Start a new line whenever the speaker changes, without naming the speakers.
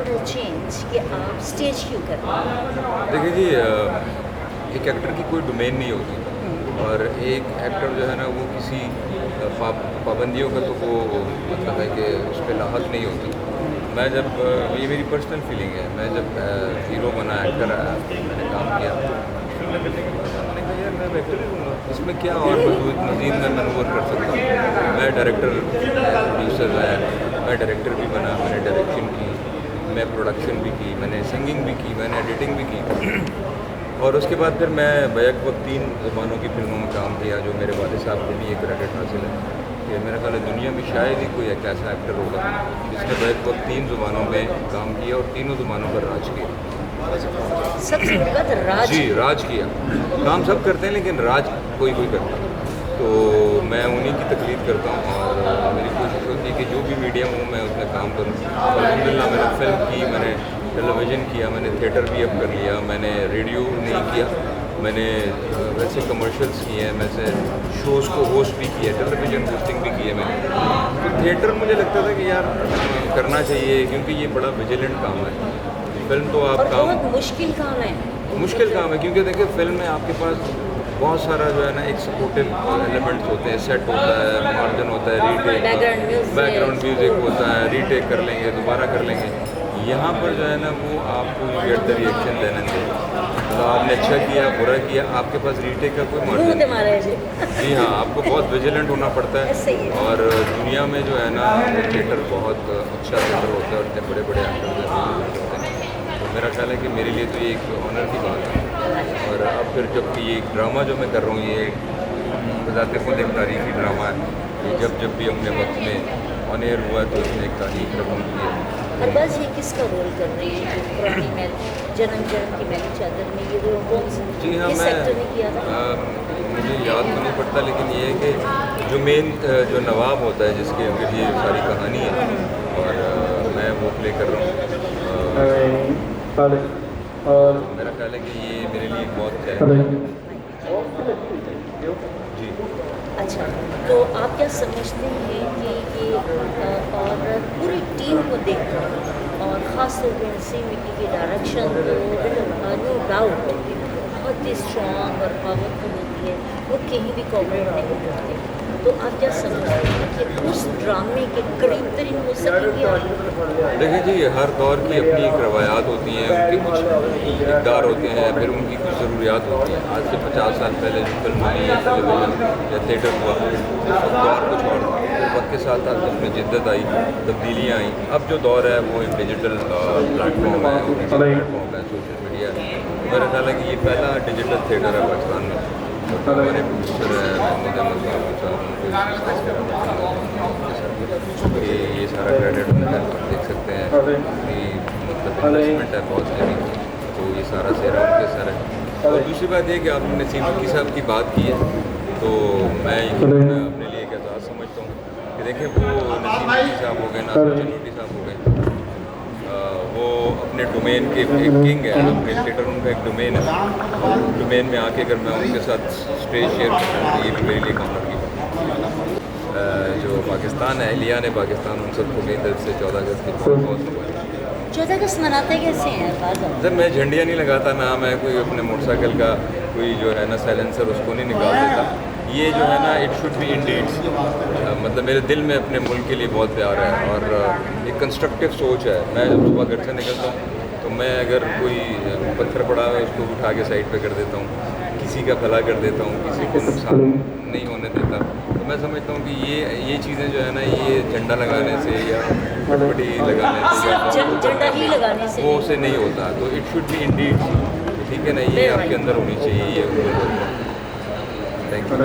a change कि आप stage क्यों कर रहे हैं?
देखिए जी, एक एक्टर की कोई डोमेन नहीं होती और एक एक्टर जो है ना वो किसी पाबंदियों का तो वो मतलब है कि उस पर लाहक नहीं होती। मैं जब ये मेरी पर्सनल फीलिंग है, मैं जब हीरो बना, एक्टर आया, मैंने काम किया, मैंने कहा यार मैं एक्टर ही हूँगा, इसमें क्या और मज़ीद मैं मनूवर कर सकता हूँ। मैं डायरेक्टर, प्रोड्यूसर है, मैं डायरेक्टर भी बना, मैंने डायरेक्शन की, मैं प्रोडक्शन भी की, मैंने सिंगिंग भी की, मैंने एडिटिंग भी की और उसके बाद फिर मैं बैक वक्त 3 ज़बानों की फिल्मों में काम किया, जो मेरे वालिद साहब को भी ये क्रेडिट हासिल है कि मेरा ख्याल है दुनिया में शायद ही कोई एक ऐसा एक्टर होगा जिसने बैक वक्त 3 ज़बानों में काम किया और तीनों ज़बानों पर राज किया।
सबसे बड़ी बात राज
जी, राज किया। काम सब करते हैं लेकिन राज कोई कोई करता है। तो मैं उन्हीं की तकलीद करता हूँ और मेरी कोशिश होती है कि जो भी मीडियम हो मैं उसमें काम करूँ। अल्हम्दुलिल्लाह मैंने फ़िल्म की, मैंने टेलीविज़न किया, मैंने थिएटर भी अब कर लिया, मैंने रेडियो नहीं किया, मैंने वैसे कमर्शियल्स किए हैं, वैसे शोज़ को होस्ट भी किया, टेलीविज़न होस्टिंग भी की है मैंने। तो थिएटर मुझे लगता था कि यार करना चाहिए क्योंकि ये बड़ा विजिलेंट काम है। फ़िल्म तो आप
और
काम
बहुत मुश्किल काम है।
मुश्किल काम है क्योंकि देखिए फ़िल्म में आपके पास बहुत सारा जो है ना एक सपोर्टिव एलिमेंट्स होते हैं, सेट होता है, मार्जिन होता है, बैकग्राउंड म्यूज़िक होता है, रीटेक कर लेंगे, दोबारा कर लेंगे। यहाँ पर जो है ना वो आपको गेट द रिएक्शन देने दें, तो आपने अच्छा किया, बुरा किया, आपके पास रीटेक का कोई मार्जिन नहीं। जी हाँ, आपको बहुत विजिलेंट होना पड़ता है और दुनिया में जो है ना थिएटर बहुत अच्छा थिएटर होता है और इतने बड़े बड़े एक्टर होते हैं। तो मेरा ख्याल है कि मेरे लिए तो ये एक ऑनर की बात है और अब फिर जब ये एक ड्रामा जो मैं कर रहा हूँ ये बजाते खुद एक तारीखी ड्रामा है, ये जब भी अपने वक्त में ऑन एयर हुआ तो इसने एक तारीख रकम की है।
और बस ये किसका रोल कर रही है जो पुरानी मैल जन्म की मैली चादर में ये रोल कौन सा
जी हाँ,
किस एक्टर ने किया था?
मुझे याद तो नहीं पड़ता लेकिन ये है कि जो मेन जो नवाब होता है जिसके अंदर ये सारी कहानी है और मैं वो प्ले कर रहा हूँ और मेरा ख्याल है कि ये मेरे लिए बहुत है। जी
अच्छा, तो आप क्या समझते हैं कि ये और पूरी टीम को देखकर और ख़ास तौर पर नसीम मिक्की की डायरेक्शन तो नो डाउट बहुत ही स्ट्रॉन्ग और पावरफुल होती है, वो कहीं भी कॉपरेट नहीं करते। तो आप क्या समझते हैं कि उस ड्रामे के करीब तरीन हो सकेंगे? और
देखिए जी, हर दौर की अपनी एक रवायात होती हैं, उनके कुछ इक़दार होते हैं, फिर उनकी कुछ ज़रूरियात होती हैं। आज से 50 साल पहले जो फिल्म बनी या टेलीविज़न या थिएटर हुआ उस दौर कुछ और था। फिर वक्त के साथ साथ उसमें जिद्दत आई, तब्दीलियाँ आई। अब जो दौर है वो एक डिजिटल प्लेटफॉर्म है, प्लेटफॉर्म है, सोशल मीडिया है। मेरा ख्याल है कि ये पहला डिजिटल थिएटर है पाकिस्तान में। हमारे प्रोड्यूसर है महमूद अहमद फारूक साहब, उनको ये सारा क्रेडिट उन्हें आप देख सकते हैं कि मतलब इन्वेस्टमेंट है बहुत हैवी, तो ये सारा सेहरा उनके सर है। और दूसरी बात ये कि आपने नसीम मिक्की साहब की बात की है तो मैं अपने लिए एक एहसास समझता हूँ कि देखें वो नसीम मिक्की साहब हो गए, नासिर चनोटी साहब हो गए, वो अपने डोमेन के एक किंग है, अपने थिएटर उनका एक डोमेन है और डोमेन में आके अगर मैं उनके साथ स्टेज शेयर करूँ तो ये भी मेरे लिए ऑनर की बात है। जो पाकिस्तान है, एहलिया ने पाकिस्तान उन सबको भी दिल से 14 अगस्त की बहुत बहुत मुबारक।
14 अगस्त मनाते कैसे हैं?
जब मैं झंडियाँ नहीं लगाता ना, मैं कोई अपने मोटरसाइकिल का कोई जो है ना साइलेंसर उसको नहीं निकाल देता। ये जो है ना it should be in deeds, मतलब मेरे दिल में अपने मुल्क के लिए बहुत प्यार है और एक कंस्ट्रक्टिव सोच है। मैं जब सुबह घर से निकलता हूँ तो मैं अगर कोई पत्थर पड़ा है उसको उठा के साइड पे कर देता हूँ, किसी का भला कर देता हूँ, किसी को नुकसान नहीं होने देता। तो मैं समझता हूँ कि ये चीज़ें जो है ना ये झंडा लगाने से या फटफटी लगाने से या
झंडा ही लगाने से
वो उससे नहीं होता। तो it should be in deeds, ठीक है ना, ये आपके अंदर होनी चाहिए ये। Thank you.